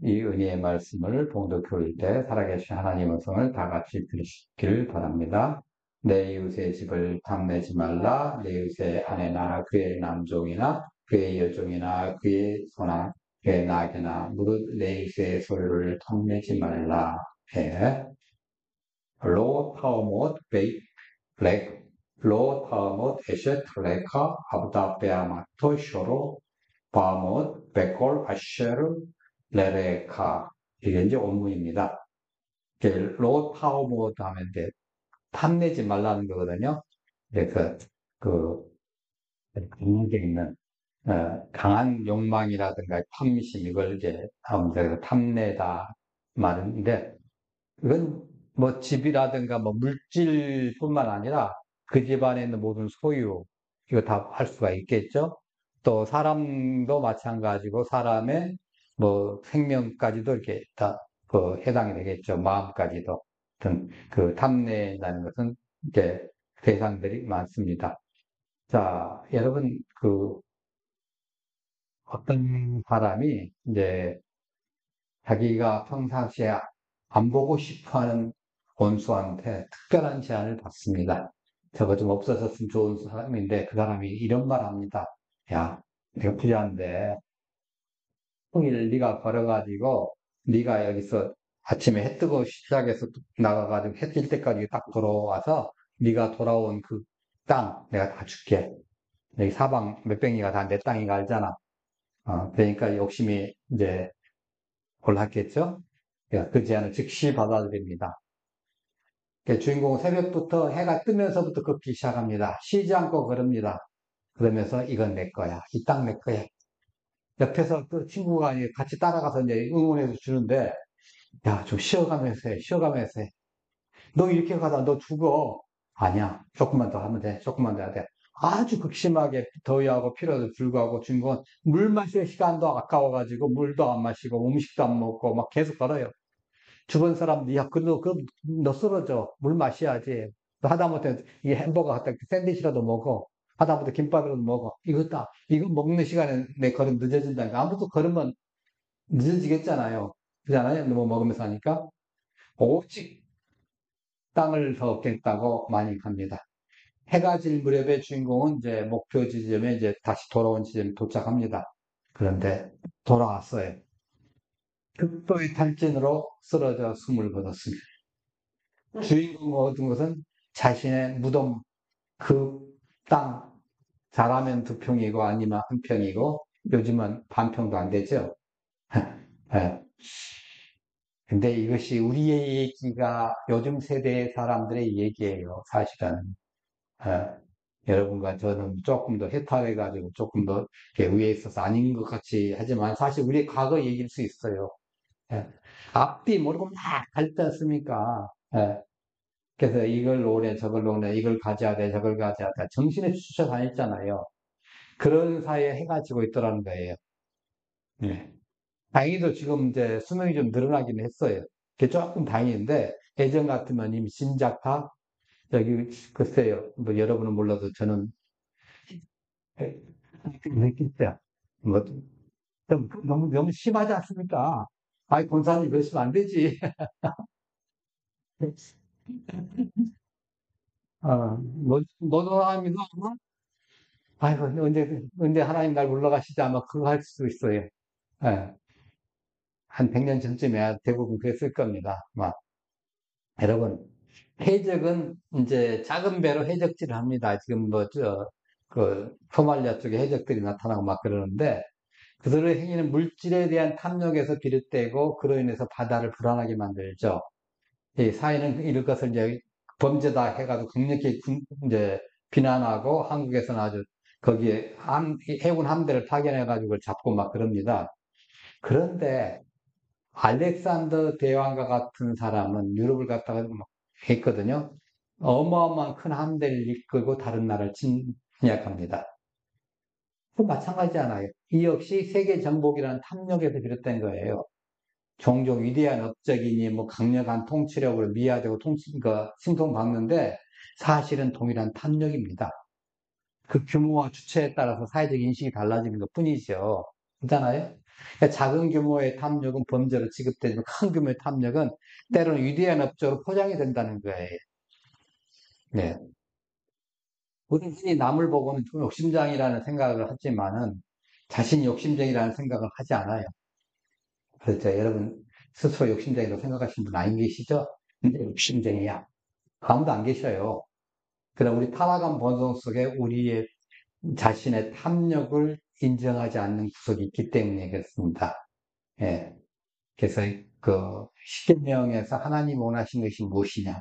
이 은혜의 말씀을 봉독해 올 때 살아계신 하나님의 성을 다 같이 들으시길 바랍니다. 내 이웃의 집을 탐내지 말라. 내 이웃의 아내나 그의 남종이나 그의 여종이나 그의 소나 그의 나귀나 무릇 내 이웃의 소유를 탐내지 말라. 해. 로 타오못 베이 블랙 로 타오못 에셋 레카 아브다 베아마토 쇼로 바못 베콜 아쉐르 레레카. 이게 이제 원문입니다. 로 타오못 하면 이제 탐내지 말라는 거거든요. 이제 강하게 있는, 강한 욕망이라든가 탐심, 이걸 이제 탐내다 말인데, 이건 뭐 집이라든가 뭐 물질뿐만 아니라 그 집안에 있는 모든 소유, 이거 다 할 수가 있겠죠. 또 사람도 마찬가지고 사람의 뭐 생명까지도 이렇게 다 해당이 되겠죠. 마음까지도. 하여튼 그 탐내라는 것은 이제 대상들이 많습니다. 자, 여러분 어떤 사람이 이제 자기가 평상시에 안 보고 싶어 하는 원수한테 특별한 제안을 받습니다. 저거 좀 없어졌으면 좋은 사람인데 그 사람이 이런 말 합니다. 야, 내가 부자인데 통일 네가 벌어가지고 네가 여기서 아침에 해 뜨고 시작해서 나가가지고 해 뜰 때까지 딱 돌아와서 네가 돌아온 그 땅 내가 다 줄게. 여기 사방 몇 병이가 다 내 땅이가 알잖아. 그러니까 욕심이 이제 올랐겠죠? 그 제안을 즉시 받아들입니다. 주인공은 새벽부터 해가 뜨면서부터 걷기 시작합니다. 쉬지 않고 걸읍니다. 그러면서 이건 내 거야. 이 땅 내 거야. 옆에서 또 친구가 같이 따라가서 이제 응원해서 주는데, 야, 좀 쉬어가면서 해, 쉬어가면서 해. 너 이렇게 가다 너 죽어. 아니야. 조금만 더 하면 돼. 조금만 더 해야 돼. 아주 극심하게 더위하고 피로도 불구하고 주인공은 물 마실 시간도 아까워가지고 물도 안 마시고 음식도 안 먹고 막 계속 걸어요. 주변 사람들이, 야, 너 쓰러져. 물 마셔야지. 너 하다못해 이 햄버거 갖다 샌드위치라도 먹어. 하다못해 김밥이라도 먹어. 이거 먹는 시간에 내 걸음 늦어진다니까. 아무도 걸으면 늦어지겠잖아요. 그잖아요. 뭐 먹으면서 하니까. 오직 땅을 더 얻겠다고 많이 갑니다. 해가 질 무렵에 주인공은 이제 목표 지점에 이제 다시 돌아온 지점에 도착합니다. 그런데 돌아왔어요. 극도의 탈진으로 쓰러져 숨을 거뒀습니다. 주인공 얻은 것은 자신의 무덤, 그 땅, 잘하면 2평이고 아니면 1평이고 요즘은 반평도 안 되죠. 예. 근데 이것이 우리의 얘기가 요즘 세대의 사람들의 얘기예요, 사실은. 예. 여러분과 저는 조금 더 해탈해가지고 조금 더 이렇게 위에 있어서 아닌 것 같이 하지만 사실 우리의 과거 얘기일 수 있어요. 예. 앞뒤 모르고 막 갈 때 않습니까? 예. 그래서 이걸 노래, 저걸 노래, 이걸 가져야 돼, 저걸 가져야 돼. 정신에 쫓겨 다녔잖아요. 그런 사이에 해가 지고 있더라는 거예요. 예. 다행히도 지금 이제 수명이 좀 늘어나긴 했어요. 그게 조금 다행인데, 예전 같으면 이미 진작파, 여기, 글쎄요. 뭐 여러분은 몰라도 저는 느꼈어요. 뭐, 너무 심하지 않습니까? 아이, 권사님 그러시면 안 되지. 너도 하면서, 아이고, 언제 하나님 날 불러가시지 아마 그거 할 수 있어요. 예. 한 100년 전쯤에 대부분 그랬을 겁니다. 여러분, 해적은 이제 작은 배로 해적질을 합니다. 지금 소말리아 쪽에 해적들이 나타나고 막 그러는데, 그들의 행위는 물질에 대한 탐욕에서 비롯되고, 그로 인해서 바다를 불안하게 만들죠. 이 사회는 이럴 것을 이제 범죄다 해가지고 강력히 이제 비난하고, 한국에서는 아주 거기에 해군 함대를 파견해가지고 그걸 잡고 막 그럽니다. 그런데 알렉산더 대왕과 같은 사람은 유럽을 갔다가 막 했거든요. 어마어마한 큰 함대를 이끌고 다른 나라를 침략합니다. 또 마찬가지잖아요. 이 역시 세계 정복이라는 탐욕에서 비롯된 거예요. 종종 위대한 업적이니 뭐 강력한 통치력을 미화되고 칭송받는데 사실은 동일한 탐욕입니다. 그 규모와 주체에 따라서 사회적 인식이 달라지는 것 뿐이죠. 그렇잖아요? 그러니까 작은 규모의 탐욕은 범죄로 취급되지만 큰 규모의 탐욕은 때로는 위대한 업적으로 포장이 된다는 거예요. 네. 우리는 흔히 남을 보고는 좀 욕심장이라는 생각을 하지만은 자신이 욕심쟁이라는 생각을 하지 않아요. 그래서 여러분 스스로 욕심쟁이라고 생각하시는 분 아닌 계시죠? 근데 욕심쟁이야. 아무도 안 계셔요. 그럼 우리 타락한 본성 속에 우리의 자신의 탐욕을 인정하지 않는 구석이 있기 때문에 그렇습니다. 예. 그래서 그 십계명에서 하나님 원하신 것이 무엇이냐?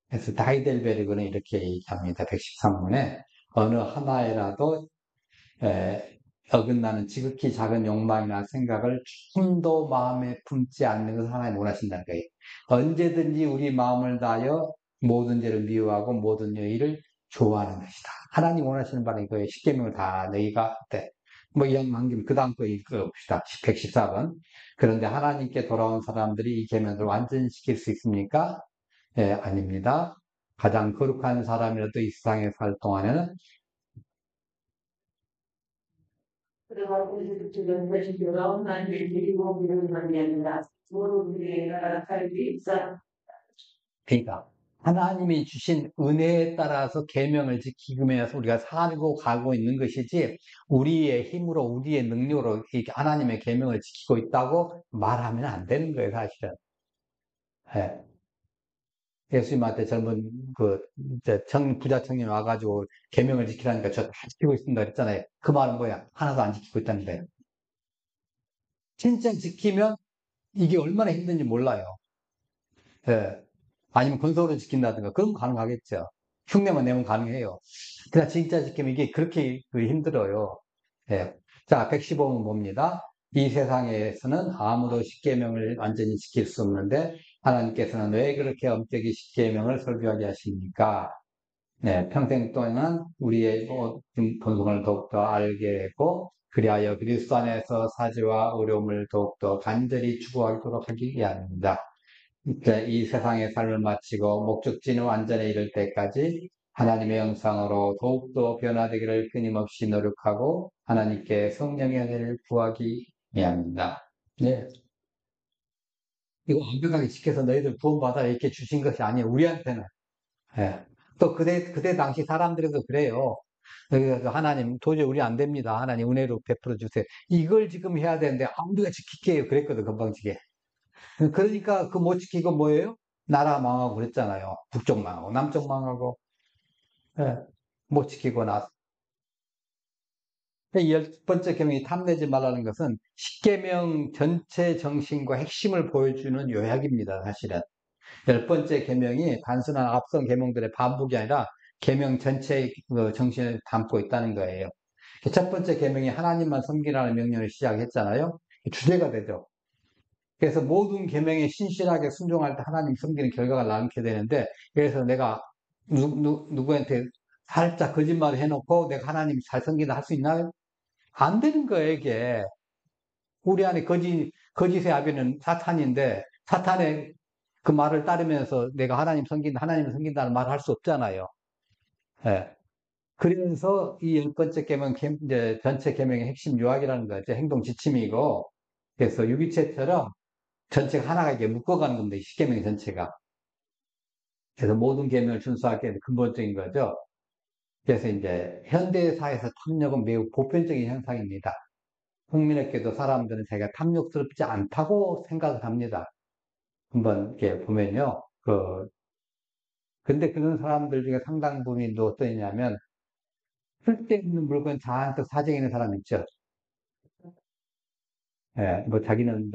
그래서 다이델베르그는 이렇게 얘기합니다. 113문에 어느 하나에라도 어긋나는 지극히 작은 욕망이나 생각을 조금도 마음에 품지 않는 것을 하나님 원하신다는 거예요. 언제든지 우리 마음을 다하여 모든 죄를 미워하고 모든 여의를 좋아하는 것이다. 하나님 원하시는 바는 이거예요. 십계명을 다 너희가 때. 뭐 이양 만김 그 다음 거 읽어봅시다. 114번. 그런데 하나님께 돌아온 사람들이 이 계명을 완전히 지킬 수 있습니까? 예, 아닙니다. 가장 거룩한 사람이라도 이 세상에 살 동안에는 그래가지고 지금 것이요 만일이 모기를 만납니다. 모르게 살기 있어. 그러니까 하나님이 주신 은혜에 따라서 계명을 지키면서 우리가 살고 가고 있는 것이지 우리의 힘으로 우리의 능력으로 이렇게 하나님의 계명을 지키고 있다고 말하면 안 되는 거예요, 사실은. 예. 예수님한테 젊은 그 이제 부자 청년이 와가지고 계명을 지키라니까 저 다 지키고 있습니다 그랬잖아요. 그 말은 뭐야? 하나도 안 지키고 있다는 거예요. 진짜 지키면 이게 얼마나 힘든지 몰라요. 예. 아니면 건설로 지킨다든가 그런 거 가능하겠죠. 흉내만 내면 가능해요. 그러나 진짜 지키면 이게 그렇게 힘들어요. 예. 자, 115번 봅니다. 이 세상에서는 아무도 십계명을 완전히 지킬 수 없는데 하나님께서는 왜 그렇게 엄격히 십계명을 설교하게 하십니까? 네, 평생 동안 우리의 본성을 더욱더 알게 했고 그리하여 그리스도 안에서 사지와 어려움을 더욱더 간절히 추구하도록 하기 위함입니다. 이 세상의 삶을 마치고 목적지는 완전에 이를 때까지 하나님의 형상으로 더욱더 변화되기를 끊임없이 노력하고 하나님께 성령의 은혜를 구하기 위함입니다. 네. 이거 완벽하게 지켜서 너희들 구원받아 이렇게 주신 것이 아니에요. 우리한테는. 예. 또 그때 당시 사람들도 그래요. 그래서 하나님 도저히 우리 안 됩니다. 하나님 은혜로 베풀어 주세요. 이걸 지금 해야 되는데 우리가 지킬게요. 그랬거든 금방지게. 그러니까 그 못 지키고 뭐예요? 나라 망하고 그랬잖아요. 북쪽 망하고 남쪽 망하고 예. 못 지키고 나서 이 10번째 계명이 탐내지 말라는 것은 십계명 전체 정신과 핵심을 보여주는 요약입니다. 사실은 10번째 계명이 단순한 앞선 계명들의 반복이 아니라 계명 전체의 그 정신을 담고 있다는 거예요. 첫 번째 계명이 하나님만 섬기라는 명령을 시작했잖아요. 주제가 되죠. 그래서 모든 계명에 신실하게 순종할 때 하나님 섬기는 결과가 나게 되는데, 그래서 내가 누구한테 살짝 거짓말을 해놓고 내가 하나님 잘 섬긴다 할 수 있나요? 안 되는 거예요, 이게. 우리 안에 거짓의 아비는 사탄인데, 사탄의 그 말을 따르면서 내가 하나님을 섬긴다는 말을 할 수 없잖아요. 예. 그래서 이 10번째 계명, 이제 전체 계명의 핵심 요약이라는 거죠. 행동 지침이고, 그래서 유기체처럼 전체가 하나가 이게 묶어가는 겁니다. 이 십계명 전체가. 그래서 모든 계명을 준수하게 근본적인 거죠. 그래서 이제 현대사에서 탐욕은 매우 보편적인 현상입니다. 흥미롭게도 사람들은 자기가 탐욕스럽지 않다고 생각을 합니다. 한번 이렇게 보면요. 근데 그런 사람들 중에 상당 부분이 또 어떠냐면 쓸데없는 물건 잔뜩 사정해 있는 사람 있죠. 예, 뭐 자기는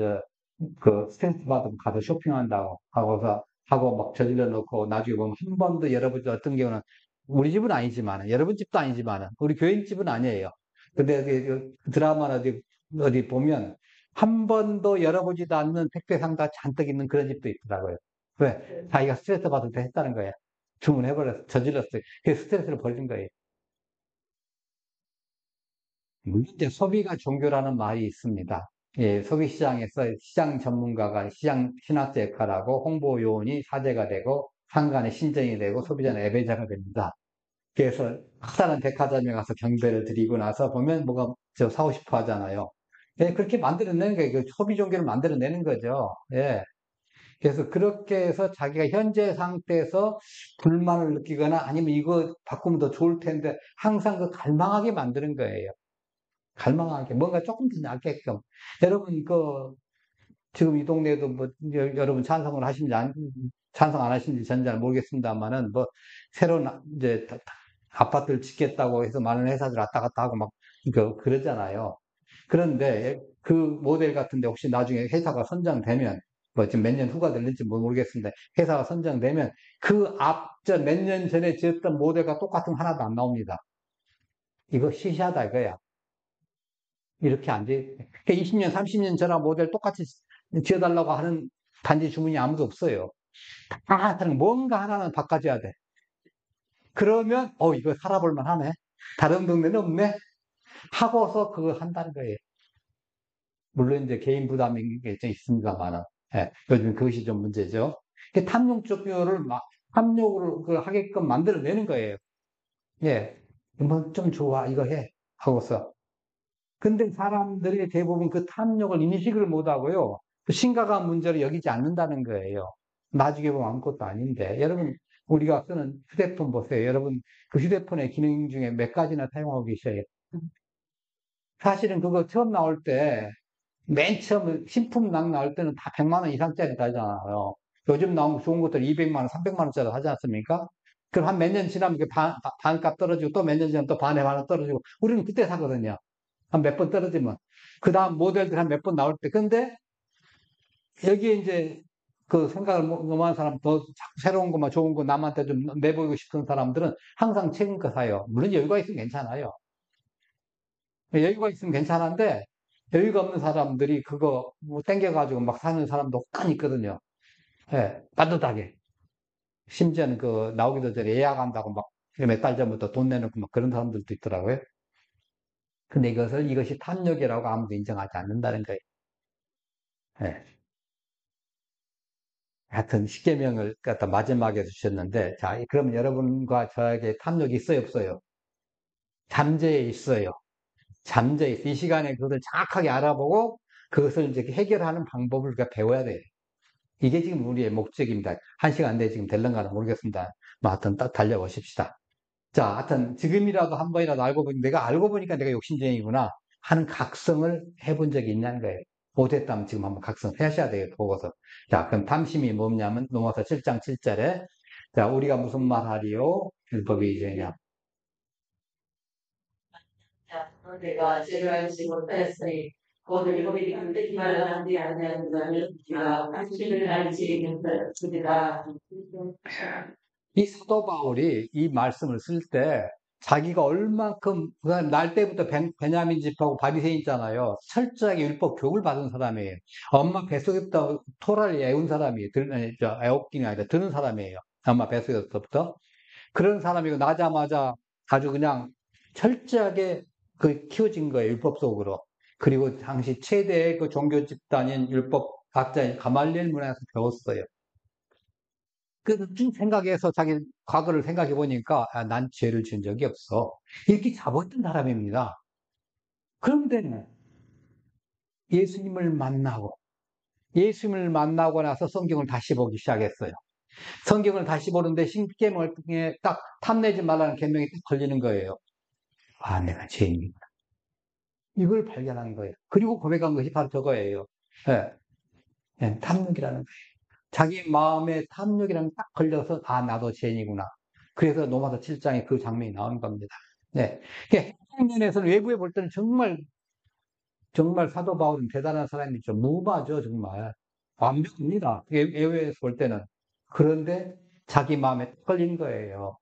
그 스트레스 받으면 가서 쇼핑한다고 하고 막 저질러 놓고 나중에 보면 한 번도 열어보지 어떤 경우는 우리 집은 아니지만 여러분 집도 아니지만 우리 교인 집은 아니에요. 근데 그 드라마나 어디 보면 한 번도 열어보지도 않는 택배 상자 잔뜩 있는 그런 집도 있더라고요. 왜? 자기가 스트레스 받을 때 했다는 거예요. 주문해버렸어. 저질렀어요. 그래서 스트레스를 버린 거예요. 물론 이제 소비가 종교라는 말이 있습니다. 예, 소비 시장에서 시장 전문가가 신학자 역할하고 홍보 요원이 사제가 되고 상관의 신정이 되고 소비자는 애배자가 됩니다. 그래서 커다란 백화점에 가서 경배를 드리고 나서 보면 뭐가 저 사고 싶어 하잖아요. 예, 그렇게 만들어내는 거예요. 그 소비 종교를 만들어내는 거죠. 예. 그래서 그렇게 해서 자기가 현재 상태에서 불만을 느끼거나 아니면 이거 바꾸면 더 좋을 텐데 항상 그 갈망하게 만드는 거예요. 갈망하게. 뭔가 조금 더 낫게끔. 여러분, 지금 이 동네에도 뭐, 여러분 찬성을 하신지 찬성 안 하신지 전 잘 모르겠습니다만은 뭐, 새로운 이제 아파트를 짓겠다고 해서 많은 회사들 왔다 갔다 하고 막, 그러잖아요. 그런데 그 모델 같은데 혹시 나중에 회사가 선정되면 뭐 지금 몇 년 후가 될는지 모르겠습니다. 회사가 선정되면 그 앞저 몇 년 전에 지었던 모델과 똑같은 거 하나도 안 나옵니다. 이거 시시하다 이거야. 이렇게 안 돼. 20년, 30년 전하고 모델 똑같이 지어달라고 하는 단지 주문이 아무도 없어요. 다 다른 뭔가 하나는 바꿔줘야 돼. 그러면 이거 살아볼만 하네. 다른 동네는 없네. 하고서 그거 한다는 거예요. 물론 이제 개인 부담이 좀 있습니다만은, 예, 요즘 그것이 좀 문제죠. 탐욕적교를 탐욕을 하게끔 만들어내는 거예요. 예, 뭐 좀 좋아, 이거 해. 하고서. 근데 사람들이 대부분 그 탐욕을 인식을 못 하고요. 심각한 문제로 여기지 않는다는 거예요. 나중에 보면 아무것도 아닌데. 여러분, 우리가 쓰는 휴대폰 보세요. 여러분, 그 휴대폰의 기능 중에 몇 가지나 사용하고 계셔요. 사실은 그거 처음 나올 때, 맨 처음 신품 막 나올 때는 다 100만 원 이상짜리 다잖아요. 요즘 나온 좋은 것들 200만 원, 300만 원짜리 하지 않습니까? 그럼 한 몇 년 지나면 반값 떨어지고 또 몇 년 지나면 또 반에 반은 떨어지고 우리는 그때 사거든요. 한 몇 번 떨어지면. 그 다음 모델들 한 몇 번 나올 때. 근데 여기에 이제 그 생각을 너무한 사람, 더 새로운 것만 좋은 거 남한테 좀 내보이고 싶은 사람들은 항상 최근 거 사요. 물론 여유가 있으면 괜찮아요. 여유가 있으면 괜찮은데 여유가 없는 사람들이 그거 뭐 땡겨가지고 막 사는 사람도 혹간 있거든요. 예, 빠듯하게. 심지어는 그 나오기도 전에 예약한다고 막 몇 달 전부터 돈 내놓고 막 그런 사람들도 있더라고요. 근데 이것이 탐욕이라고 아무도 인정하지 않는다는 거예요. 예. 하여튼 십계명을 갖다 마지막에 주셨는데, 자, 그럼 여러분과 저에게 탐욕이 있어요, 없어요? 잠재해 있어요. 잠재해 있어요. 이 시간에 그것을 정확하게 알아보고 그것을 이제 해결하는 방법을 우리가 배워야 돼요. 이게 지금 우리의 목적입니다. 한 시간 내에 지금 될런가는 모르겠습니다. 뭐 하여튼 딱 달려보십시다. 자, 하여튼 지금이라도 한 번이라도 내가 알고 보니까 내가 욕심쟁이구나 하는 각성을 해본 적이 있냐는 거예요. 못했다면 지금 한번 각성하셔야 돼요, 보고서. 자, 그럼 탐심이 뭐냐면 넘어서 7장 7절에 자, 우리가 무슨 말 하리요? 율법이 이제냐. 내가 제로할지 못했으니 곧 일곱이 뜻기만을 한지 아니하는 자를 우리가 당신을 알지 못했으리라. 이 사도 바울이 이 말씀을 쓸 때 자기가 얼만큼 날 때부터 베냐민 집하고 바리새인 있잖아요. 철저하게 율법 교육을 받은 사람이에요. 엄마 뱃속에부터 토라를 애운 사람이에요. 애웃기가 아니라 드는 사람이에요. 엄마 뱃속에서부터. 그런 사람이고 나자마자 아주 그냥 철저하게 키워진 거예요. 율법 속으로. 그리고 당시 최대의 그 종교 집단인 율법 학자인 가말리엘 문화에서 배웠어요. 쭉 생각해서 자기 과거를 생각해 보니까 난 죄를 지은 적이 없어. 이렇게 잡았던 사람입니다. 그런데 예수님을 만나고 나서 성경을 다시 보기 시작했어요. 성경을 다시 보는데 십계명을 통해 딱 탐내지 말라는 계명이 딱 걸리는 거예요. 아, 내가 죄인이구나. 이걸 발견한 거예요. 그리고 고백한 것이 바로 저거예요. 예, 탐욕이라는 거예요. 자기 마음에 탐욕이라는 게 딱 걸려서 나도 죄인이구나. 그래서 로마서 7장에 그 장면이 나오는 겁니다. 네. 행면에서는 외부에 볼 때는 정말 사도 바울은 대단한 사람이죠. 무마죠, 정말. 완벽합니다. 외부에서 볼 때는. 그런데 자기 마음에 걸린 거예요.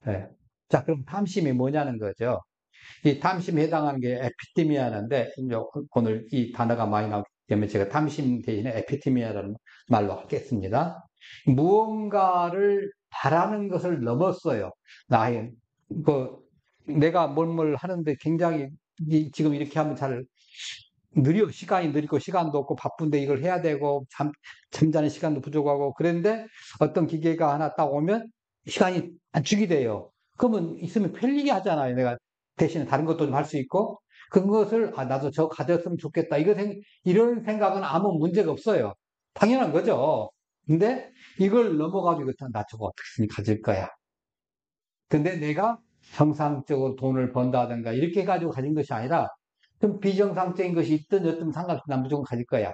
네. 자, 그럼 탐심이 뭐냐는 거죠. 이 탐심에 해당하는 게 에피티미아인데, 오늘 이 단어가 많이 나오기 때문에 제가 탐심 대신에 에피티미아라는 말로 하겠습니다. 무언가를 바라는 것을 넘었어요. 내가 뭘 하는데 굉장히 지금 이렇게 하면 잘 시간이 느리고 시간도 없고 바쁜데 이걸 해야 되고 잠자는 시간도 부족하고 그런데 어떤 기계가 하나 딱 오면 시간이 단축이 돼요. 그러면 있으면 편리게 하잖아요. 내가 대신에 다른 것도 좀 할 수 있고 그것을, 나도 저거 가졌으면 좋겠다. 이런 생각은 아무 문제가 없어요. 당연한 거죠. 근데 이걸 넘어가지고, 나 저거 어떻게 가질 거야. 근데 내가 정상적으로 돈을 번다든가 이렇게 해가지고 가진 것이 아니라 좀 비정상적인 것이 있든 어떤 상관없이 난 무조건 가질 거야.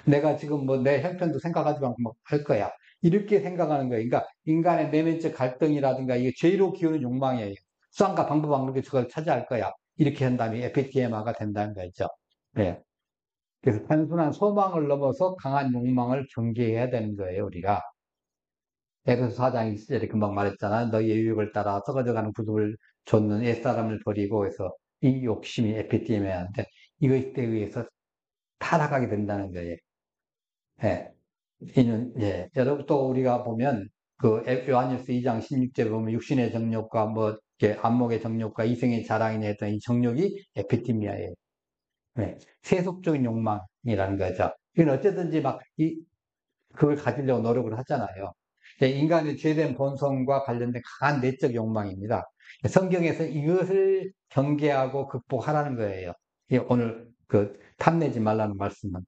내가 지금 뭐 내 형편도 생각하지 말고 뭐 할 거야. 이렇게 생각하는 거예요. 그러니까 인간의 내면적 갈등이라든가 이게 죄로 키우는 욕망이에요. 수단과 방법은 그렇게 저걸 차지할 거야. 이렇게 한 다음에 에피티에마가 된다는 거죠. 네. 그래서 단순한 소망을 넘어서 강한 욕망을 경계해야 되는 거예요, 우리가. 에베소 4장 시절에 금방 말했잖아. 너희의 유익을 따라 썩어져가는 구습을 좇는 옛사람을 버리고 해서 이 욕심이 에피티에마인데 이것에 의해서 타락하게 된다는 거예요. 예. 예. 여러분 또 우리가 보면 그 요한일서 2장 16절에 보면 육신의 정욕과 뭐 이렇게 안목의 정욕과 이생의 자랑이냐 했던 이 정욕이 에피티미아예요. 네. 세속적인 욕망이라는 거죠. 이건 어쨌든지 그걸 가지려고 노력을 하잖아요. 인간의 죄된 본성과 관련된 강한 내적 욕망입니다. 성경에서 이것을 경계하고 극복하라는 거예요. 오늘 탐내지 말라는 말씀은.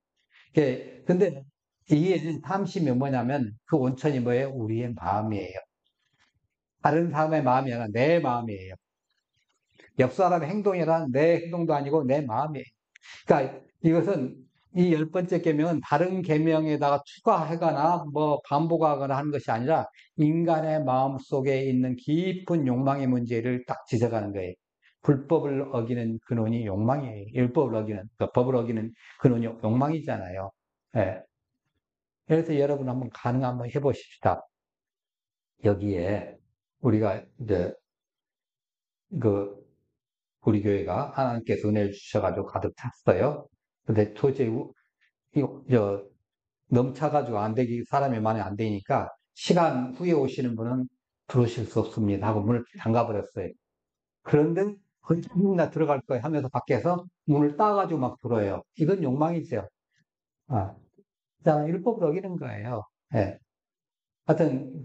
근데 이게 탐심이 뭐냐면 그 원천이 뭐예요? 우리의 마음이에요. 다른 사람의 마음이 아니라 내 마음이에요. 옆 사람의 행동이란 내 행동도 아니고 내 마음이에요. 그러니까 이것은 이 10번째 계명은 다른 계명에다가 추가하거나 뭐 반복하거나 하는 것이 아니라 인간의 마음 속에 있는 깊은 욕망의 문제를 딱 지적하는 거예요. 불법을 어기는 근원이 욕망이에요. 율법을 어기는, 법을 어기는 근원이 욕망이잖아요. 예. 그래서 여러분 한번 해보십시다. 여기에 우리가 이제 그 우리 교회가 하나님께서 은혜를 주셔가지고 가득 찼어요. 근데 도저히 넘쳐가지고 사람이 많이 안 되니까 시간 후에 오시는 분은 들어오실 수 없습니다 하고 문을 잠가버렸어요. 그런데 언제나 들어갈 거예요 하면서 밖에서 문을 따가지고 막 들어요. 이건 욕망이죠. 율법을 어기는 거예요. 예. 하여튼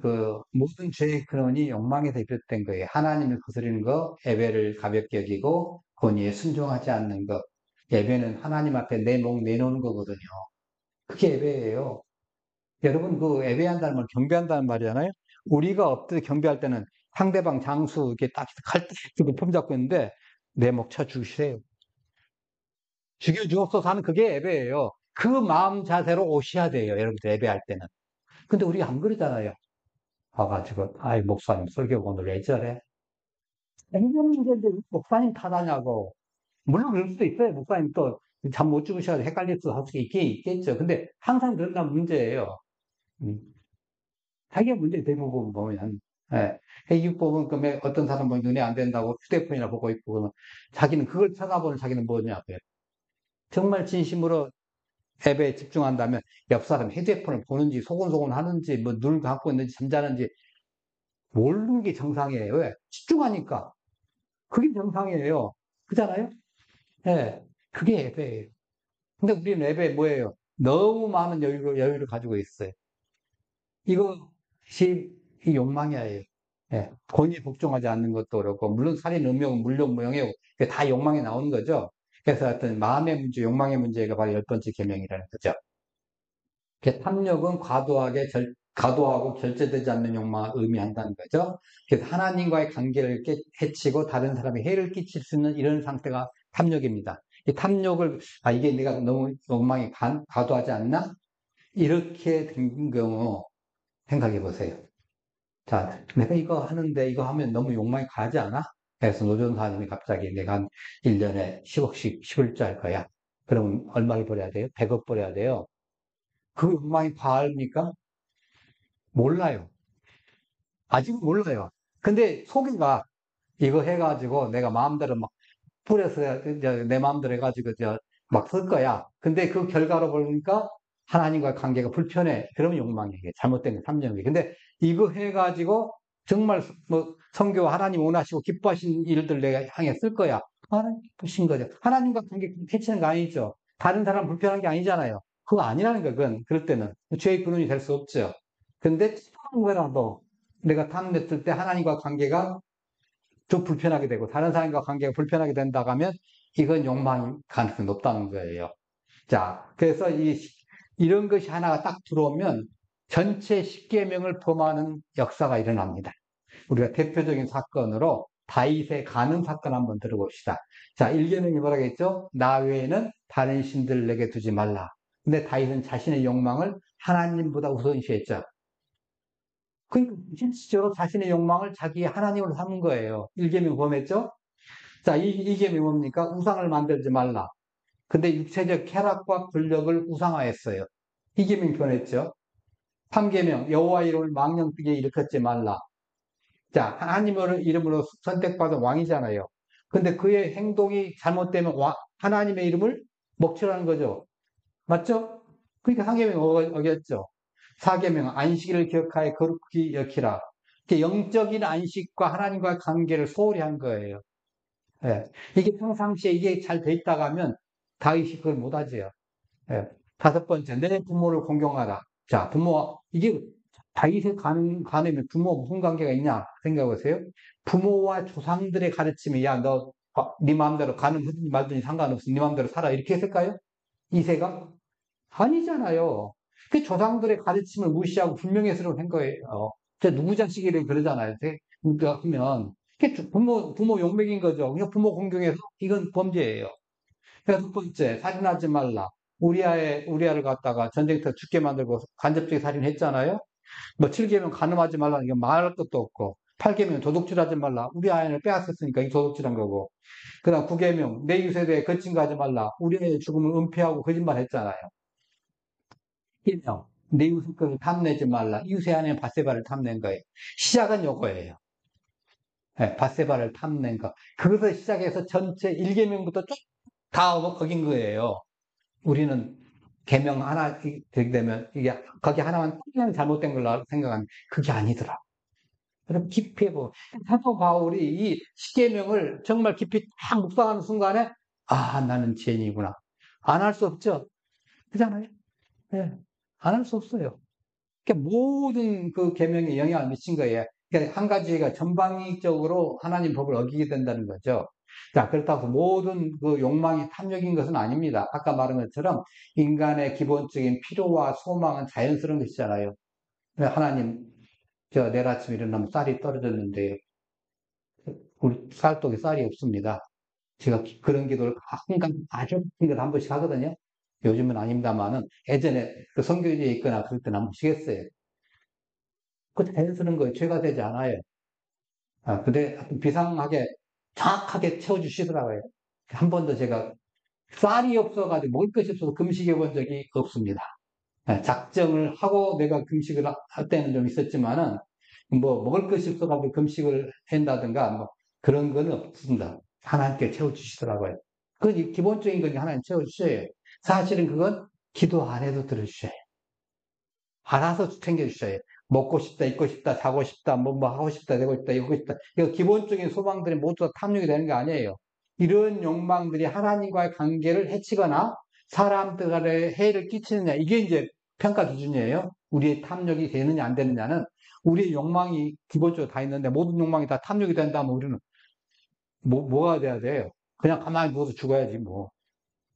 모든 죄의 근원이 욕망에서 비롯된 거예요. 하나님을 거스르는 거, 예배를 가볍게 여기고 권위에 순종하지 않는 것. 예배는 하나님 앞에 내 목 내놓는 거거든요. 그게 예배예요. 여러분 예배한다는 말 경배한다는 말이잖아요. 우리가 엎드려 경배할 때는 상대방 장수 이렇게 딱 칼 딱 품 잡고 있는데 내 목 쳐 주시래요. 죽여주옵소서 하는 그게 예배예요. 그 마음 자세로 오셔야 돼요. 여러분들 예배할 때는. 근데 우리가 안 그러잖아요. 와가지고, 목사님, 설교 오늘 왜 저래? 행정 문제인데 목사님 탓하냐고. 물론 그럴 수도 있어요. 목사님 또 잠 못 주무셔서 헷갈릴 수도 있겠죠. 근데 항상 그런다는 문제예요. 자기가 문제 대부분 보면. 예. 회계법은 어떤 사람은 눈에 안 된다고 휴대폰이나 보고 있고, 그러면 자기는 그걸 쳐다보는 자기는 뭐냐고요. 정말 진심으로 예배에 집중한다면 옆 사람 휴대폰을 보는지 소곤소곤 하는지 뭐 눈을 감고 있는지 잠자는지 모르는 게 정상이에요. 왜? 집중하니까. 그게 정상이에요. 그잖아요? 예. 그게 예배예요. 근데 우리는 예배 뭐예요? 너무 많은 여유를 가지고 있어요. 이것이 이 욕망이에요. 예. 권위에 복종하지 않는 것도 그렇고, 물론 살인, 음욕, 물욕, 무용이고, 다 욕망에 나오는 거죠. 그래서 어떤 마음의 문제, 욕망의 문제가 바로 10번째 계명이라는 거죠. 탐욕은 과도하고 결제되지 않는 욕망을 의미한다는 거죠. 그래서 하나님과의 관계를 해치고 다른 사람에 해를 끼칠 수 있는 이런 상태가 탐욕입니다. 이 탐욕을, 이게 내가 너무 욕망이 과도하지 않나? 이렇게 된 경우 생각해 보세요. 자, 내가 이거 하는데 이거 하면 너무 욕망이 가지 않아? 그래서 노전사님이 갑자기 내가 한 1년에 10억씩 10을째 할 거야. 그러면 얼마를 벌어야 돼요? 100억 벌어야 돼요. 그 욕망이 과합니까? 몰라요. 아직 몰라요. 근데 속이가 이거 해가지고 내가 마음대로 막 뿌려서 내 마음대로 해가지고 막 쓸 거야. 근데 그 결과로 보니까 하나님과의 관계가 불편해. 그러면 욕망이에요. 잘못된 탐욕이에요. 근데 이거 해가지고 정말 뭐 성교 하나님 원하시고 기뻐하신 일들 내가 향해 쓸 거야. 하나님 기쁘신 거죠. 하나님과 관계 해치는 거 아니죠. 다른 사람 불편한 게 아니잖아요. 그거 아니라는 거야. 그건 그럴 때는 죄의 근원이 될 수 없죠. 근데 특별한 거라도 내가 탐냈을 때 하나님과 관계가 좀 불편하게 되고 다른 사람과 관계가 불편하게 된다고 하면 이건 욕망일 가능성이 높다는 거예요. 자, 그래서 이런 것이 하나가 딱 들어오면 전체 십계명을 범하는 역사가 일어납니다. 우리가 대표적인 사건으로 다윗의 간음 사건 한번 들어봅시다. 자, 1계명이 뭐라고 했죠? 나 외에는 다른 신들 내게 두지 말라. 근데 다윗은 자신의 욕망을 하나님보다 우선시했죠. 그러니까 실질적으로 자신의 욕망을 자기의 하나님으로 삼은 거예요. 1계명 범했죠? 자, 2계명이 뭡니까? 우상을 만들지 말라. 근데 육체적 쾌락과 권력을 우상화했어요. 2계명 변했죠? 3계명 여호와 이름을 망령되게 일으켰지 말라. 자, 하나님 이름으로 선택받은 왕이잖아요. 근데 그의 행동이 잘못되면 하나님의 이름을 먹칠하는 거죠. 맞죠? 그러니까 3계명 어겼죠. 4계명 안식일을 기억하여 거룩히 여기라. 영적인 안식과 하나님과의 관계를 소홀히 한 거예요. 예. 이게 평상시에 이게 잘 돼 있다가 하면 다윗이 그걸 못하지요. 예. 5번째, 내 부모를 공경하라. 자, 이게 다윗의 가늠에 부모 무슨 관계가 있냐 생각해보세요. 부모와 조상들의 가르침이, 야, 네 마음대로 가늠하든지 말든지 상관없어. 네 마음대로 살아. 이렇게 했을까요? 이세가? 아니잖아요. 그 조상들의 가르침을 무시하고 불명예스러운 한 거예요. 누구 자식이래 그러잖아요. 그러니까 하면 부모 욕먹인 거죠. 그냥 부모 공경해서 이건 범죄예요. 6번째, 살인하지 말라. 우리아를 갖다가 전쟁터 죽게 만들고 간접적인 살인했잖아요. 뭐 7계명 간음하지 말라. 이거 말할 것도 없고. 8계명 도둑질하지 말라. 우리 아이를 빼앗았으니까 이 도둑질한 거고. 그 다음 9계명 내 이웃에 대해 거친 거 하지 말라. 우리 아이의 죽음을 은폐하고 거짓말 했잖아요. 10계명 내 이웃의 것을 탐내지 말라. 이웃의 아내는 밧세바를 탐낸 거예요. 시작은 요거예요. 네, 밧세바를 탐낸 거. 그것을 시작해서 전체 1계명부터 쭉 다 거긴 거예요. 우리는 계명 하나 되게 되면 이게 거기 하나만 그냥 잘못된 걸로 생각하면 그게 아니더라. 그럼 깊이 해보. 사도 바울이 이 십계명을 정말 깊이 딱 묵상하는 순간에 아 나는 죄인이구나. 안 할 수 없죠. 그잖아요. 네. 안 할 수 없어요. 그러니까 모든 그 계명에 영향을 미친 거예요. 그러니까 한 가지가 전방위적으로 하나님 법을 어기게 된다는 거죠. 자, 그렇다고 모든 그 욕망이 탐욕인 것은 아닙니다. 아까 말한 것처럼 인간의 기본적인 필요와 소망은 자연스러운 것이잖아요. 하나님, 내일 아침 일어나면 쌀이 떨어졌는데, 우리 쌀독에 쌀이 없습니다. 제가 그런 기도를 가끔가끔 아주 한 번씩 하거든요. 요즘은 아닙니다만은 예전에 그 성교지에 있거나 그럴 때는 한 번씩 했어요. 그 자연스러운 거예요. 죄가 되지 않아요. 근데 비상하게 정확하게 채워주시더라고요. 한 번도 제가 쌀이 없어가지고 먹을 것이 없어서 금식해 본 적이 없습니다. 작정을 하고 내가 금식을 할 때는 좀 있었지만은 뭐 먹을 것이 없어가지고 금식을 한다든가 뭐 그런 건 없습니다. 하나님께 채워주시더라고요. 그건 기본적인 건 하나님 채워주셔요. 사실은 그건 기도 안 해도 들어주셔요. 알아서 챙겨주셔요. 먹고 싶다, 입고 싶다, 자고 싶다, 뭐 하고 싶다, 되고 싶다, 이거 싶다. 이거 기본적인 소망들이 모두 다 탐욕이 되는 게 아니에요. 이런 욕망들이 하나님과의 관계를 해치거나 사람들에 해를 끼치느냐, 이게 이제 평가 기준이에요. 우리의 탐욕이 되느냐, 안 되느냐는 우리의 욕망이 기본적으로 다 있는데 모든 욕망이 다 탐욕이 된다면 우리는 뭐가 돼야 돼요? 그냥 가만히 누워서 죽어야지, 뭐.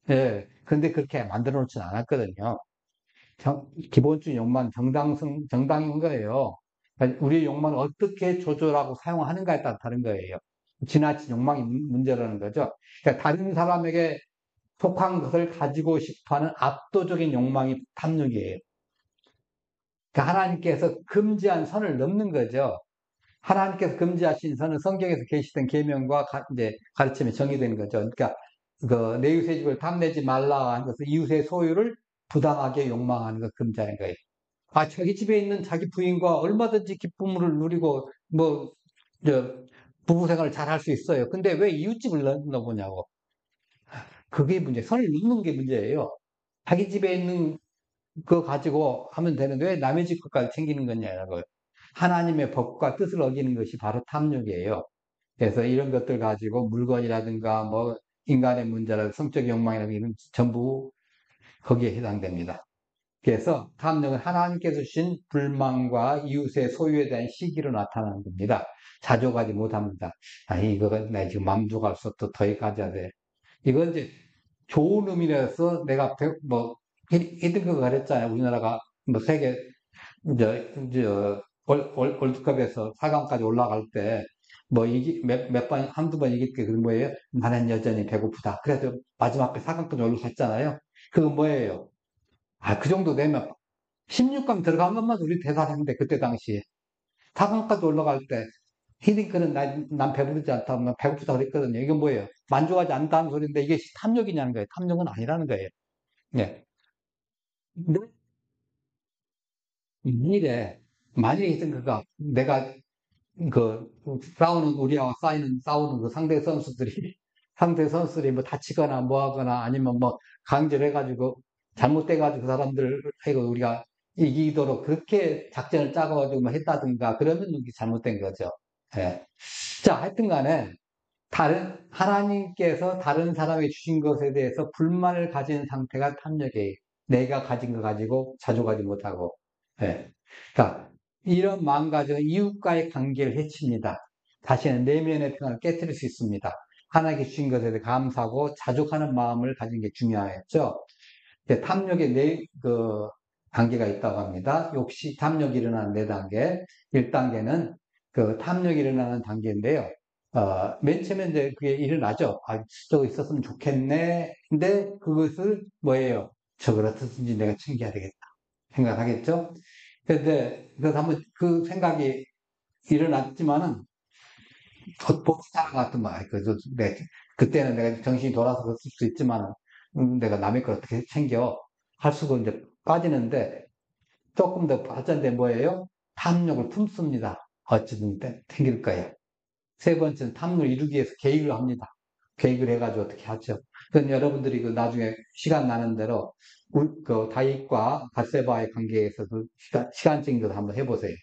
예. 근데 그렇게 만들어 놓지는 않았거든요. 기본적인 욕망은 정당인 거예요. 그러니까 우리의 욕망을 어떻게 조절하고 사용하는가에 따라 다른 거예요. 지나친 욕망이 문제라는 거죠. 그러니까 다른 사람에게 속한 것을 가지고 싶어 하는 압도적인 욕망이 탐욕이에요. 그러니까 하나님께서 금지한 선을 넘는 거죠. 하나님께서 금지하신 선은 성경에서 계시던 계명과 이제 가르침이 정의되는 거죠. 그러니까 내 이웃의 집을 탐내지 말라 하는 것은 이웃의 소유를 부당하게 욕망하는 것 금지하는 거예요. 자기 집에 있는 자기 부인과 얼마든지 기쁨을 누리고 부부 생활을 잘 할 수 있어요. 근데 왜 이웃집을 넣어보냐고. 그게 문제. 선을 넘는 게 문제예요. 자기 집에 있는 거 가지고 하면 되는데 왜 남의 집 것까지 챙기는 거냐고요. 하나님의 법과 뜻을 어기는 것이 바로 탐욕이에요. 그래서 이런 것들 가지고 물건이라든가 뭐 인간의 문제라든가 성적 욕망이라든가 이런 전부 거기에 해당됩니다. 그래서 탐욕은 하나님께서 주신 불만과 이웃의 소유에 대한 시기로 나타나는 겁니다. 자족하지 못합니다. 이거 나 지금 맘 두고 갈 수 없어. 더 가져야 돼. 이건 이제 좋은 의미라서 내가 뭐 1등급을 가렸잖아요. 우리나라가 뭐 세계 이제 월드컵에서 4강까지 올라갈 때 뭐 몇 번, 한두 번 이길 게 그 뭐예요? 나는 여전히 배고프다. 그래도 마지막에 4강까지 올라갔잖아요. 그거 뭐예요? 아, 그 정도 되면 16강 들어간 것만 우리 대단했는데, 그때 당시에. 4강까지 올라갈 때, 히딩크는 난 배부르지 않다, 난 배고프다 그랬거든요. 이건 뭐예요? 만족하지 않다는 소리인데, 이게 탐욕이냐는 거예요. 탐욕은 아니라는 거예요. 네. 근데 이 일에, 만약에 히딩크가 내가 우리와 싸우는 그 상대 선수들이 뭐 다치거나 뭐 하거나 아니면 뭐 강제로 해가지고 잘못돼가지고 그 사람들 해고 우리가 이기도록 그렇게 작전을 짜가지고 뭐 했다든가 그러면 이게 잘못된 거죠. 예. 자, 하여튼 간에 하나님께서 다른 사람이 주신 것에 대해서 불만을 가진 상태가 탐욕이에요. 내가 가진 거 가지고 자족하지 못하고. 예. 그러니까 이런 마음가짐은 이웃과의 관계를 해칩니다. 다시는 내면의 평화를 깨뜨릴 수 있습니다. 하나님께 주신 것에 대해 감사하고 자족하는 마음을 가진 게 중요하겠죠. 탐욕의 단계가 있다고 합니다. 탐욕이 일어나는 네 단계. 1단계는 그 탐욕이 일어나는 단계인데요. 맨 처음에 이제 그게 일어나죠. 아, 저거 있었으면 좋겠네. 근데 그것을 뭐예요? 저걸 어떻든지 내가 챙겨야 되겠다. 생각하겠죠? 그래서 한번 그 생각이 일어났지만은, 겉보기 같은 말, 그때는 내가 정신이 돌아서 그랬을 수 있지만, 내가 남의 걸 어떻게 챙겨? 할 수가 이제 빠지는데, 조금 더 발전된 뭐예요? 탐욕을 품습니다. 어찌든 생길 거예요. 세 번째는 탐욕을 이루기 위해서 계획을 합니다. 계획을 해가지고 어떻게 하죠? 그건 여러분들이 나중에 시간 나는 대로, 다윗과 밧세바의 관계에서도 시간적인 걸 한번 해보세요.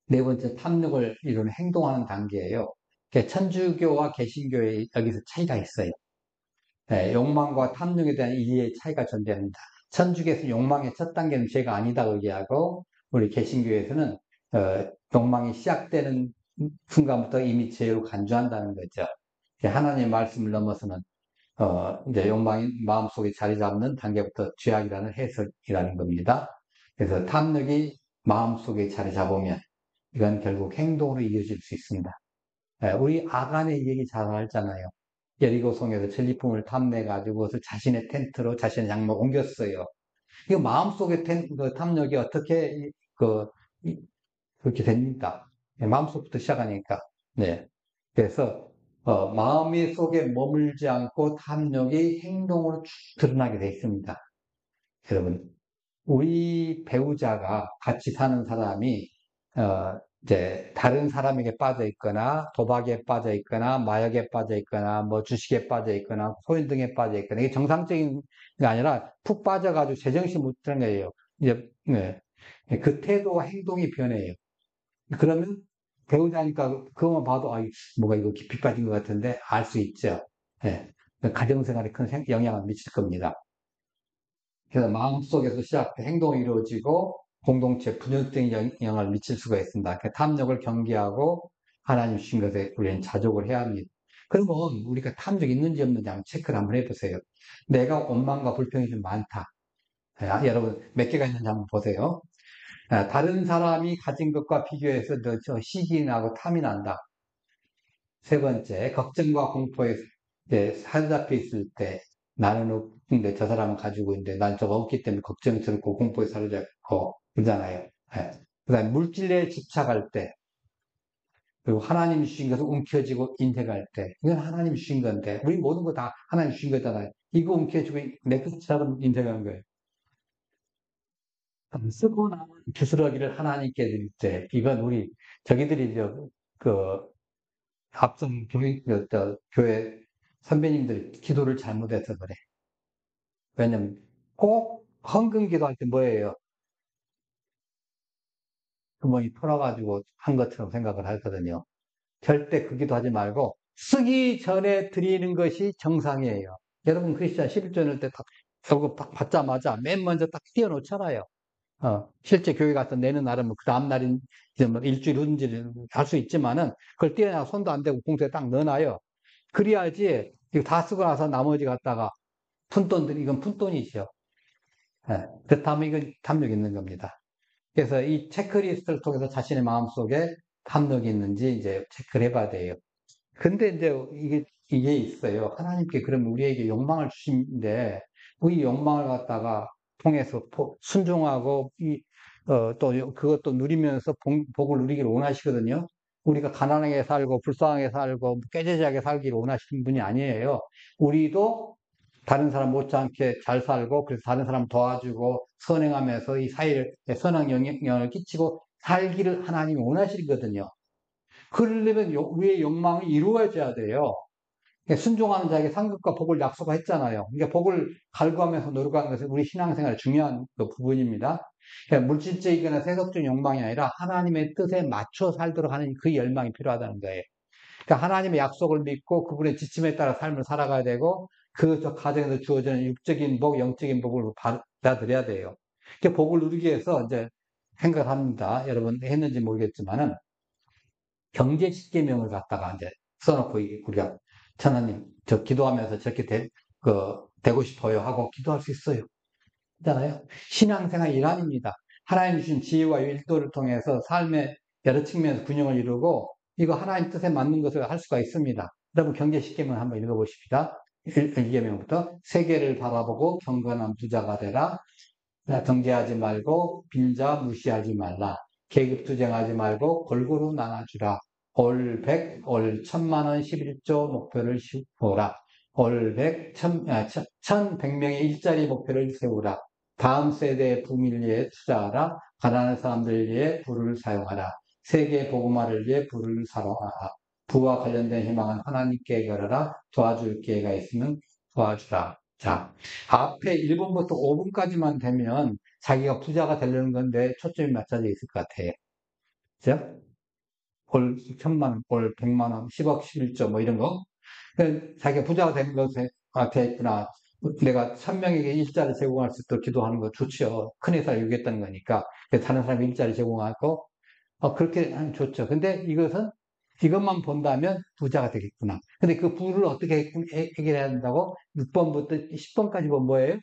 네 번째, 탐욕을 이루는 행동하는 단계예요. 천주교와 개신교의 여기서 차이가 있어요. 네, 욕망과 탐욕에 대한 이해의 차이가 존재합니다. 천주교에서 욕망의 첫 단계는 죄가 아니다고 얘기하고, 우리 개신교에서는 욕망이 시작되는 순간부터 이미 죄로 간주한다는 거죠. 하나님의 말씀을 넘어서는 이제 욕망이 마음속에 자리 잡는 단계부터 죄악이라는 해석이라는 겁니다. 그래서 탐욕이 마음속에 자리 잡으면 이건 결국 행동으로 이어질 수 있습니다. 우리 아간의 얘기 잘 알잖아요. 여리고성에서 전리품을 탐내가지고 그것을 자신의 텐트로 자신의 장막 옮겼어요. 이거 마음속의 탐욕이 어떻게 그렇게 됩니까? 마음속부터 시작하니까. 네. 그래서 마음의 속에 머물지 않고 탐욕이 행동으로 쭉 드러나게 되어 있습니다. 여러분, 우리 배우자가 같이 사는 사람이 이제 다른 사람에게 빠져 있거나 도박에 빠져 있거나 마약에 빠져 있거나 뭐 주식에 빠져 있거나 코인 등에 빠져 있거나 이게 정상적인 게 아니라 푹 빠져가지고 제정신 못 드는 거예요. 이제 네. 그 태도와 행동이 변해요. 그러면 배우자니까 그것만 봐도 뭐가 이거 깊이 빠진 것 같은데 알 수 있죠. 예. 가정생활에 큰 영향을 미칠 겁니다. 그래서 마음속에서 시작해 행동이 이루어지고 공동체 분열적인 영향을 미칠 수가 있습니다. 그 탐욕을 경계하고 하나님 주신 것에 우리는 자족을 해야 합니다. 그러면 우리가 탐욕이 있는지 없는지 한번 체크를 한번 해보세요. 내가 원망과 불평이 좀 많다. 여러분 몇 개가 있는지 한번 보세요. 다른 사람이 가진 것과 비교해서 저 시기 나고 탐이 난다. 세 번째, 걱정과 공포에 사로잡혀 있을 때 나는 없는데 저 사람은 가지고 있는데 난 저거 없기 때문에 걱정스럽고 공포에 사로잡고 그러잖아요. 그 다음에 물질에 집착할 때, 그리고 하나님 주신 것을 움켜쥐고 인색할 때, 이건 하나님 주신 건데, 우리 모든 거 다 하나님 주신 거잖아요. 이거 움켜쥐고 내 것처럼 인색하는 거예요. 쓰고 남은 부스러기를 하나님께 드릴 때, 이건 저기들이 앞선 교회 선배님들 기도를 잘못해서 그래. 왜냐면 꼭 헌금 기도할 때 뭐예요? 구멍이 털어가지고 한 것처럼 생각을 하거든요. 절대 그 기도하지 말고 쓰기 전에 드리는 것이 정상이에요. 여러분 크리스찬 11조 낼 때 딱 받자마자 맨 먼저 딱 띄워놓잖아요. 실제 교회 가서 내는 날은 그 다음날인, 이제 뭐 일주일 후인지 할 수 있지만은, 그걸 떼어내고 손도 안 대고 봉투에 딱 넣어놔요. 그래야지, 이거 다 쓰고 나서 나머지 갖다가 푼돈들, 이건 푼돈이죠. 예, 그렇다면 이건 탐욕이 있는 겁니다. 그래서 이 체크리스트를 통해서 자신의 마음속에 탐욕이 있는지 이제 체크를 해봐야 돼요. 근데 이제 이게 있어요. 하나님께 그러면 우리에게 욕망을 주시는데, 이 욕망을 갖다가 통해서 순종하고, 또 그것도 누리면서 복을 누리기를 원하시거든요. 우리가 가난하게 살고, 불쌍하게 살고, 꾀죄죄하게 살기를 원하시는 분이 아니에요. 우리도 다른 사람 못지않게 잘 살고, 그래서 다른 사람 도와주고, 선행하면서 이 사회에 선한 영향을 끼치고 살기를 하나님이 원하시거든요. 그러려면 우리의 욕망이 이루어져야 돼요. 순종하는 자에게 상급과 복을 약속했잖아요. 그러니까 복을 갈구하면서 노력하는 것은 우리 신앙생활의 중요한 그 부분입니다. 그러니까 물질적이거나 세속적 욕망이 아니라 하나님의 뜻에 맞춰 살도록 하는 그 열망이 필요하다는 거예요. 그러니까 하나님의 약속을 믿고 그분의 지침에 따라 삶을 살아가야 되고 그 가정에서 주어지는 육적인 복, 영적인 복을 받아들여야 돼요. 그러니까 복을 누리기 위해서 이제 생각을 합니다. 여러분 했는지 모르겠지만은 경제 십계명을 갖다가 이제 써놓고 우리가 하나님 저 기도하면서 저렇게 되고 싶어요 하고 기도할 수 있어요. 있잖아요. 신앙생활 일환입니다. 하나님 주신 지혜와 일도를 통해서 삶의 여러 측면에서 균형을 이루고 이거 하나님 뜻에 맞는 것을 할 수가 있습니다. 여러분 경제 십계명 한번 읽어보십시다. 1계명부터 세계를 바라보고 경건한 부자가 되라. 정죄하지 말고 빈자 무시하지 말라. 계급투쟁하지 말고 골고루 나눠주라. 올 100, 올 1000만원 11조 목표를 세우라. 올 100, 1100명의 일자리 목표를 세우라. 다음 세대의 부밀 위해 투자하라. 가난한 사람들 위해 부를 사용하라. 세계 복음화를 위해 부를 사용하라. 부와 관련된 희망은 하나님께 걸어라. 도와줄 기회가 있으면 도와주라. 자, 앞에 1번부터 5번까지만 되면 자기가 부자가 되려는 건데 초점이 맞춰져 있을 것 같아요. 그죠? 올 1000만, 올 100만 원, 10억, 11조 뭐 이런 거. 자기가 부자가 되는 것에 됐구나. 내가 1000명에게 일자리 제공할 수 있도록 기도하는 거 좋죠. 큰 회사를 유겠다는 거니까. 다른 사람이 일자리 제공하고, 그렇게 하면 좋죠. 근데 이것만 본다면 부자가 되겠구나. 근데 그 부를 어떻게 해결해야 된다고? 6번부터 10번까지 보면 뭐예요?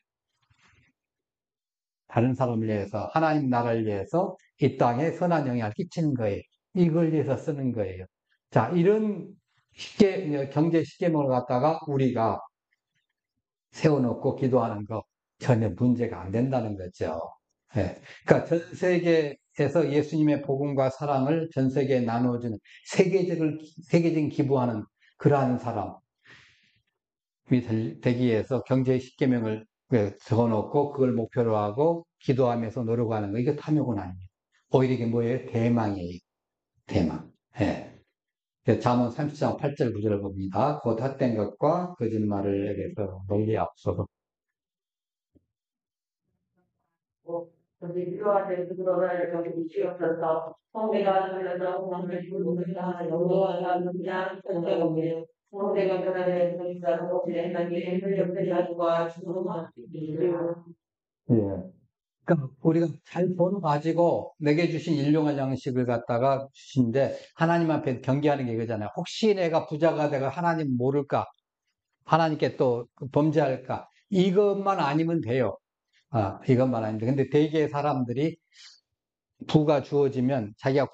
다른 사람을 위해서, 하나님 나라를 위해서 이 땅에 선한 영향을 끼치는 거예요. 이걸 위해서 쓰는 거예요. 자, 이런 경제 십계명을 갖다가 우리가 세워놓고 기도하는 거 전혀 문제가 안 된다는 거죠. 예. 그러니까 전 세계에서 예수님의 복음과 사랑을 전 세계에 나누어주는 세계적인 기부하는 그러한 사람이 되기 위해서 경제 십계명을 적어놓고 그걸 목표로 하고 기도하면서 노력하는 거 이거 탐욕은 아닙니다. 오히려 이게 뭐예요? 대망이에요. 대망. 예. 잠언 30장 8절 9절을 봅니다. 곧 헛된 것과 거짓말을 에게서 멀리 앞서서 근데 필요한데 그거를 여기 지었어서 성대가 들려서 오늘 부르다 영어가 그냥 전제공이에요. 성대가 그날에 그러니까 어떻게 한다는 옆에 가지고 주소만 예. 그러니까 우리가 잘 벌어가지고 내게 주신 일용할 양식을 갖다가 주신데 하나님 앞에 경계하는 게 이거잖아요. 혹시 내가 부자가 되고 하나님 모를까? 하나님께 또 범죄할까? 이것만 아니면 돼요. 이것만 아니면 돼. 근데 대개 사람들이 부가 주어지면 자기가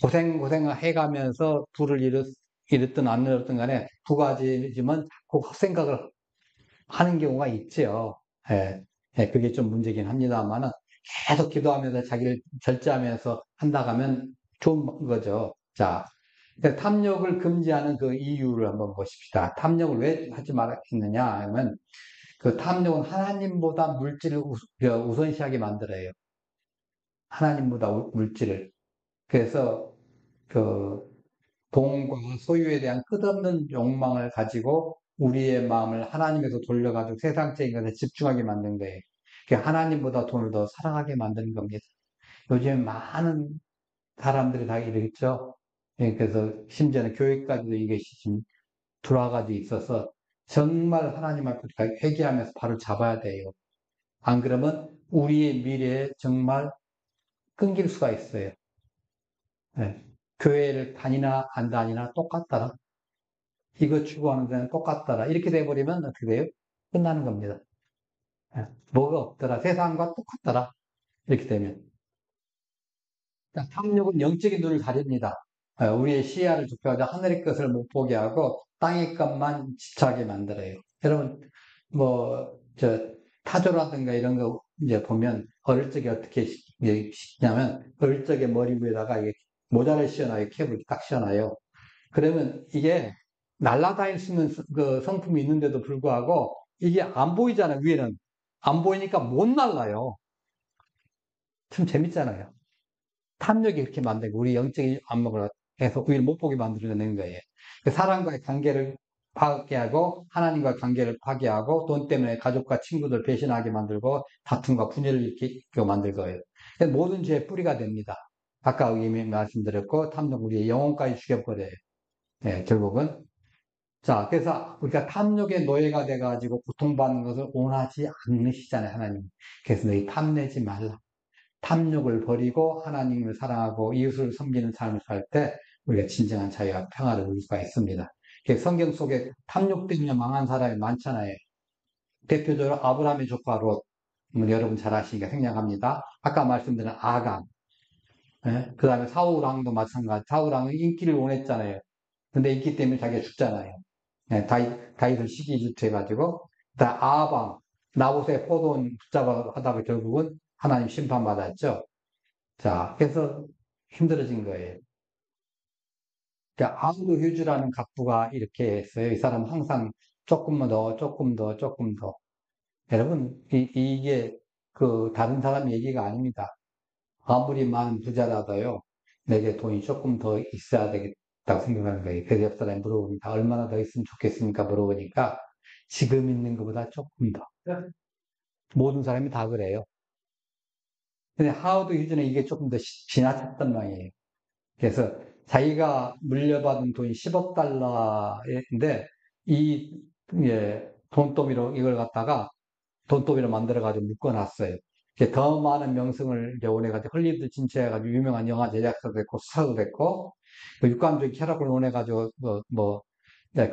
고생을 해가면서 부를 이뤘든 안 이뤘든 간에 부가 주어지면 자꾸 헛생각을 하는 경우가 있죠. 예, 예, 그게 좀 문제긴 합니다만은 계속 기도하면서 자기를 절제하면서 한다고 하면 좋은 거죠. 자, 탐욕을 금지하는 그 이유를 한번 보십시다. 탐욕을 왜 하지 말았느냐 하면 그 탐욕은 하나님보다 물질을 우선시하게 만들어요. 하나님보다 물질을. 그래서 그 돈과 소유에 대한 끝없는 욕망을 가지고 우리의 마음을 하나님에서 돌려가지고 세상적인 것에 집중하게 만든 거예요. 하나님보다 돈을 더 사랑하게 만드는 겁니다. 요즘 많은 사람들이 다 이러겠죠. 예, 그래서 심지어는 교회까지도 이게 지금 들어와가지고 있어서 정말 하나님 앞에 회개하면서 바로 잡아야 돼요. 안 그러면 우리의 미래에 정말 끊길 수가 있어요. 예. 교회를 다니나 안 다니나 똑같더라. 이거 추구하는 데는 똑같더라. 이렇게 돼버리면 어떻게 돼요? 끝나는 겁니다. 뭐가 없더라. 세상과 똑같더라. 이렇게 되면. 그러니까 탐욕은 영적인 눈을 가립니다. 우리의 시야를 좁혀서 하늘의 것을 못 보게 하고 땅의 것만 집착하게 만들어요. 여러분, 타조라든가 이런 거 이제 보면 어릴 적에 어떻게 시냐면 어릴 적에 머리 위에다가 이게 모자를 씌워놔요. 캡을 딱 씌워놔요. 그러면 이게 날아다닐 수 있는 그 성품이 있는데도 불구하고 이게 안 보이잖아요. 위에는. 안 보이니까 못 날라요. 참 재밌잖아요. 탐욕이 이렇게 만들고 우리 영적인 안목을 해서 우리를 못 보게 만들어내는 거예요. 사람과의 관계를 파괴하고 하나님과의 관계를 파괴하고 돈 때문에 가족과 친구들 배신하게 만들고 다툼과 분열을 이렇게 만들 거예요. 모든 죄의 뿌리가 됩니다. 아까 이미 말씀드렸고 탐욕 우리의 영혼까지 죽여버려요. 결국은 자, 그래서 우리가 탐욕의 노예가 돼가지고 고통받는 것을 원하지 않으시잖아요, 하나님. 그래서 너희 탐내지 말라. 탐욕을 버리고 하나님을 사랑하고 이웃을 섬기는 삶을 살 때 우리가 진정한 자유와 평화를 누릴 수가 있습니다. 성경 속에 탐욕 때문에 망한 사람이 많잖아요. 대표적으로 아브라함의 조카 롯, 여러분 잘 아시니까 생략합니다. 아까 말씀드린 아간, 그 다음에 사울 왕도 마찬가지. 사울 왕은 인기를 원했잖아요. 근데 인기 때문에 자기가 죽잖아요. 다윗을 시기질투해가지고, 아방, 나봇의 포도원 붙잡아 하다가 결국은 하나님 심판받았죠. 자, 그래서 힘들어진 거예요. 아우르 휴즈라는 갑부가 이렇게 했어요. 이 사람 항상 조금만 더, 조금 더, 조금 더. 여러분, 이게 다른 사람 얘기가 아닙니다. 아무리 많은 부자라도요, 내게 돈이 조금 더 있어야 되겠다고 생각하는 거예요. 그래서 옆 사람이 물어봅니다. 얼마나 더 있으면 좋겠습니까? 물어보니까 지금 있는 것보다 조금 더. 모든 사람이 다 그래요. 근데 하워드 휴즈는 이게 조금 더 지나쳤단 말이에요. 그래서 자기가 물려받은 돈이 10억 달러인데 돈더미로 이걸 갖다가 돈더미로 만들어가지고 묶어놨어요. 더 많은 명성을 원해가지고 헐리우드 진출해가지고 유명한 영화 제작사도 됐고 수사도 됐고 육감적 쾌락을 원해가지고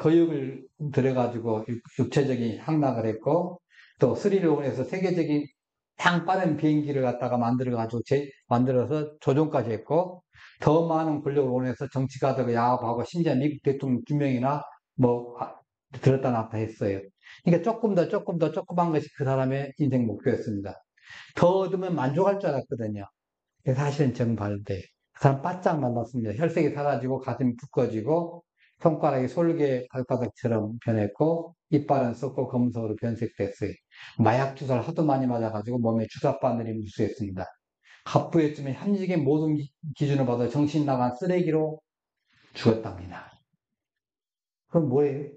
거육을 들여가지고 육체적인 향락을 했고 또 스릴을 원해서 세계적인 향 빠른 비행기를 갖다가 만들어서 조종까지 했고 더 많은 권력을 원해서 정치가들과 야합하고 심지어 미국 대통령 2명이나 들었다 놨다 했어요. 그러니까 조금 더 조그만 것이 그 사람의 인생 목표였습니다. 더 얻으면 만족할 줄 알았거든요. 사실은 정반대. 그 사람 바짝 만났습니다. 혈색이 사라지고 가슴이 두꺼지고 손가락이 솔개 발바닥처럼 변했고 이빨은 썩고 검은색으로 변색됐어요. 마약 주사를 하도 많이 맞아가지고 몸에 주사바늘이 무수했습니다. 갑부였지만 현직의 모든 기준을 받아 정신 나간 쓰레기로 죽었답니다. 그건 뭐예요?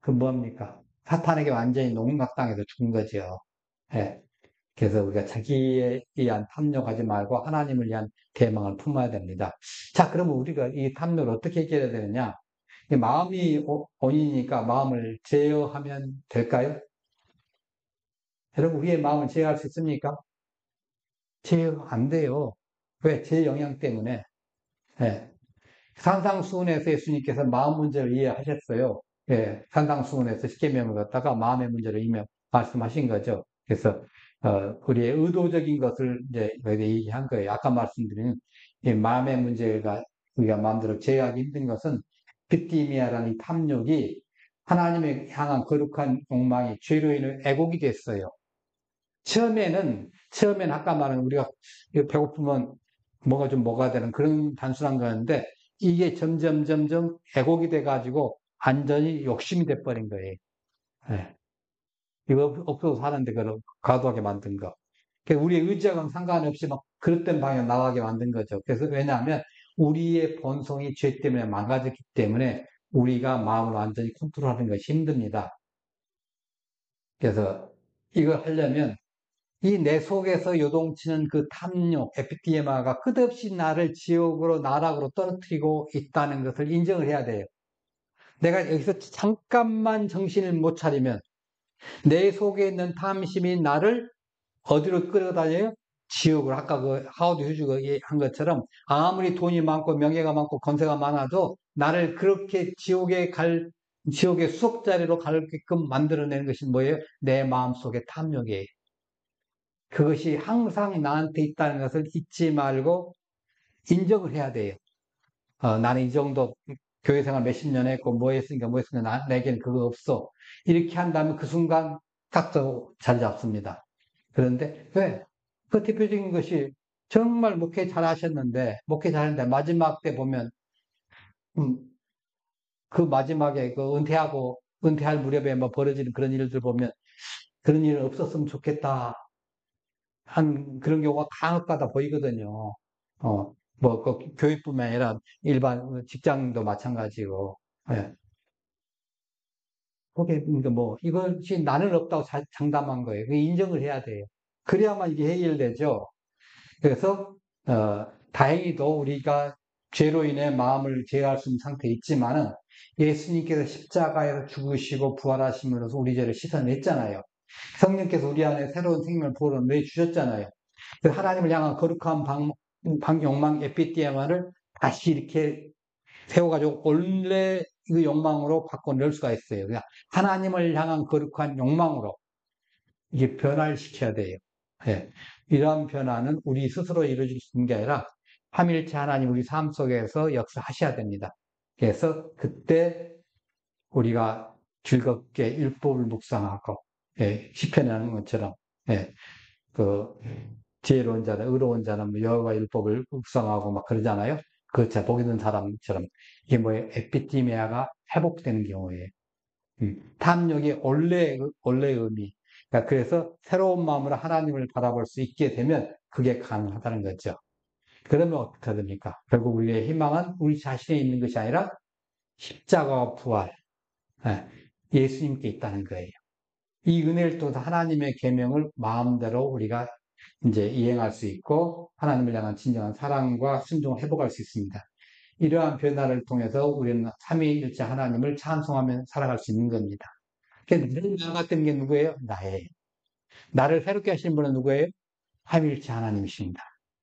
그건 뭡니까? 사탄에게 완전히 농락당해서 죽은 거죠. 예. 그래서 우리가 자기에 의한 탐욕하지 말고 하나님을 위한 대망을 품어야 됩니다. 자, 그러면 우리가 이 탐욕을 어떻게 해결해야 되느냐? 마음이 원인이니까 마음을 제어하면 될까요? 여러분, 우리의 마음을 제어할 수 있습니까? 제어 안 돼요. 왜? 제 영향 때문에. 예. 산상수훈에서 예수님께서 마음 문제를 이해하셨어요. 예. 산상수훈에서 십계명을 갖다가 마음의 문제를 말씀하신 거죠. 그래서 우리의 의도적인 것을 이제 얘기한 거예요. 아까 말씀드린 이 마음의 문제가 우리가 마음대로 제어하기 힘든 것은 빅디미아라는 이 탐욕이 하나님의 향한 거룩한 욕망이 죄로 인해 애곡이 됐어요. 처음에는 아까 말한 우리가 배고프면 뭐가 좀 먹어야 되는 그런 단순한 거였는데 이게 점점 애곡이 돼가지고 완전히 욕심이 돼버린 거예요. 네. 이거 없어도 사는데 그걸 과도하게 만든 거. 우리의 의지하고는 상관없이 막 그릇된 방향 나가게 만든 거죠. 그래서 왜냐하면 우리의 본성이 죄 때문에 망가졌기 때문에 우리가 마음을 완전히 컨트롤하는 것이 힘듭니다. 그래서 이걸 하려면 이 내 속에서 요동치는 그 탐욕, 에피티에마가 끝없이 나를 지옥으로, 나락으로 떨어뜨리고 있다는 것을 인정을 해야 돼요. 내가 여기서 잠깐만 정신을 못 차리면 내 속에 있는 탐심이 나를 어디로 끌어다녀요? 지옥을 아까 그 하워드 휴즈가 한 것처럼 아무리 돈이 많고 명예가 많고 권세가 많아도 나를 그렇게 지옥의 수속자리로 가게끔 만들어내는 것이 뭐예요? 내 마음속의 탐욕이에요. 그것이 항상 나한테 있다는 것을 잊지 말고 인정을 해야 돼요. 나는 이 정도 교회 생활 몇십 년 했고 뭐 했으니까 내게는 그거 없어. 이렇게 한다면 그 순간 딱 자리 잡습니다. 그런데 왜? 그 대표적인 것이 정말 목회 목회 잘했는데 마지막 때 보면 음, 그 마지막에 그 은퇴할 무렵에 뭐 벌어지는 그런 일들 보면 그런 일 없었으면 좋겠다 한 그런 경우가 간혹가다 보이거든요. 그 교육뿐만 아니라 일반 직장도 마찬가지고. 예. 그게 그러니까 뭐 이것이 나는 없다고 장담한 거예요. 그 인정을 해야 돼요. 그래야만 이게 해결되죠. 그래서 다행히도 우리가 죄로 인해 마음을 제어할 수 있는 상태에 있지만은 예수님께서 십자가에서 죽으시고 부활하심으로써 우리 죄를 씻어냈잖아요. 성령께서 우리 안에 새로운 생명을 부어 내주셨잖아요. 그 하나님을 향한 거룩한 욕망 에피티에마를 다시 이렇게 세워가지고 원래 그 욕망으로 바꿔낼 수가 있어요. 그냥 하나님을 향한 거룩한 욕망으로 이게 변화를 시켜야 돼요. 예. 이러한 변화는 우리 스스로 이루어질 수 있는 게 아니라 삼일체 하나님 우리 삶 속에서 역사하셔야 됩니다. 그래서 그때 우리가 즐겁게 율법을 묵상하고 시편에 하는 것처럼 그 지혜로운 자는 의로운 자는 뭐 여호와 율법을 묵상하고 막 그러잖아요. 그 복 있는 사람처럼 이게 뭐예요? 에피티메아가 회복되는 경우에 탐욕의 원래 의미. 그러니까 그래서 새로운 마음으로 하나님을 바라볼 수 있게 되면 그게 가능하다는 거죠. 그러면 어떻게 됩니까? 결국 우리의 희망은 우리 자신에 있는 것이 아니라 십자가와 부활, 예수님께 있다는 거예요. 이 은혜를 통해서 하나님의 계명을 마음대로 우리가 이제 이행할 수 있고 하나님을 향한 진정한 사랑과 순종을 회복할 수 있습니다. 이러한 변화를 통해서 우리는 삼위일체 하나님을 찬송하며 살아갈 수 있는 겁니다. 나를 나갔던 게 누구예요? 나예요. 나를 새롭게 하신 분은 누구예요? 삼위일체 하나님이십니다.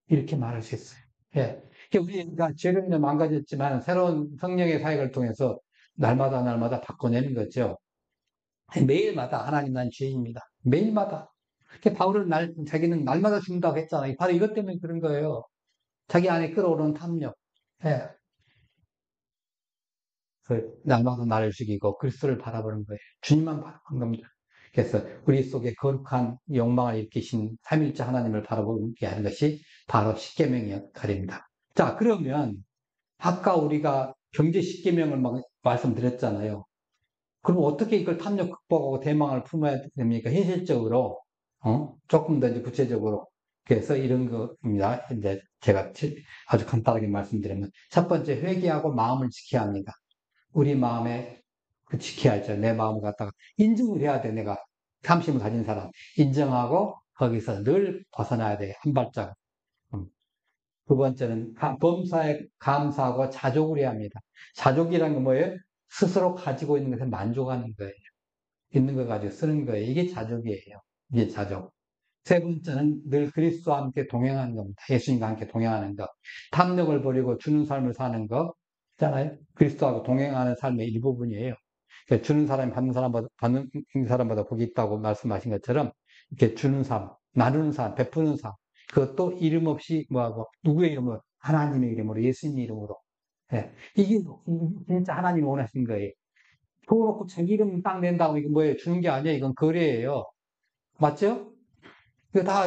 이렇게 말할 수 있어요. 예. 우리가 죄로 인해 망가졌지만 새로운 성령의 사역을 통해서 날마다 바꿔내는 거죠. 매일마다 하나님 난 죄인입니다. 매일마다. 바울은 자기는 날마다 죽는다고 했잖아요. 바로 이것 때문에 그런 거예요. 자기 안에 끌어오르는 탐욕. 예. 날마다 나를 죽이고 그리스도를 바라보는 거예요. 주님만 바라보는 겁니다. 그래서 우리 속에 거룩한 욕망을 일으키신 삼일째 하나님을 바라보게 하는 것이 바로 십계명의 역할입니다. 자, 그러면 아까 우리가 경제 십계명을 막 말씀드렸잖아요. 그럼 어떻게 이걸 탐욕 극복하고 대망을 품어야 됩니까? 현실적으로, 조금 더 이제 구체적으로. 그래서 이런 겁니다. 이제 제가 아주 간단하게 말씀드리면, 첫 번째, 회개하고 마음을 지켜야 합니다. 우리 마음에 지켜야죠. 내 마음을 갖다가 인정을 해야 돼. 내가 탐심을 가진 사람. 인정하고 거기서 늘 벗어나야 돼. 한 발짝. 두 번째는 범사에 감사하고 자족을 해야 합니다. 자족이라는 건 뭐예요? 스스로 가지고 있는 것에 만족하는 거예요. 있는 거 가지고 쓰는 거예요. 이게 자족이에요. 이게 자족. 세 번째는 늘 그리스도와 함께 동행하는 겁니다. 예수님과 함께 동행하는 것. 탐욕을 버리고 주는 삶을 사는 거 있잖아요. 그리스도하고 동행하는 삶의 일부분이에요. 그러니까 주는 사람이 받는 사람보다 복이 있다고 말씀하신 것처럼 이렇게 주는 삶, 나누는 삶, 베푸는 삶. 그것도 이름 없이 뭐하고 누구의 이름으로? 하나님의 이름으로, 예수님의 이름으로. 이게 진짜 하나님이 원하시는 거예요. 그거 놓고 자기 이름 딱 낸다고 이게 뭐예요? 주는 게 아니에요. 이건 거래예요. 맞죠? 이거 다,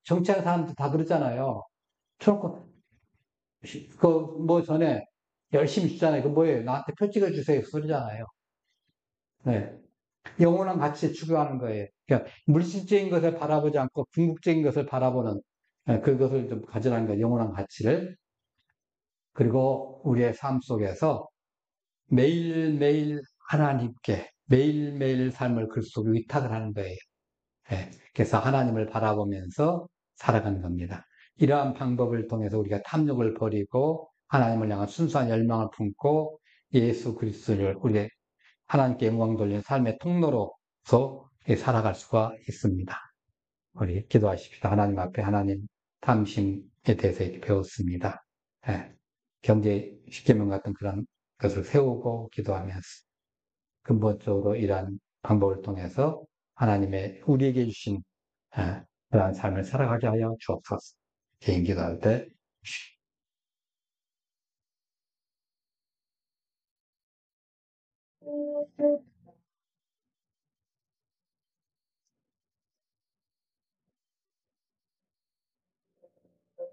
정치하는 사람들 다 그러잖아요. 쳐놓고, 전에 열심히 주잖아요. 그 뭐예요? 나한테 표 찍어주세요. 그 소리잖아요. 네. 영원한 가치에 추구하는 거예요. 그러니까 물질적인 것을 바라보지 않고 궁극적인 것을 바라보는 그것을 좀 가져라는 거예요. 영원한 가치를. 그리고 우리의 삶 속에서 매일매일 하나님께 매일매일 삶을 그 속에 위탁을 하는 거예요. 그래서 하나님을 바라보면서 살아가는 겁니다. 이러한 방법을 통해서 우리가 탐욕을 버리고 하나님을 향한 순수한 열망을 품고 예수 그리스도를 우리의 하나님께 영광 돌리는 삶의 통로로서 살아갈 수가 있습니다. 우리 기도하십시다. 하나님 앞에 하나님 탐심에 대해서 이렇게 배웠습니다. 예, 경제 10계명 같은 그런 것을 세우고 기도하면서 근본적으로 이러한 방법을 통해서 하나님의 우리에게 주신 그러한 삶을 살아가게 하여 주옵소서. 개인 기도할 때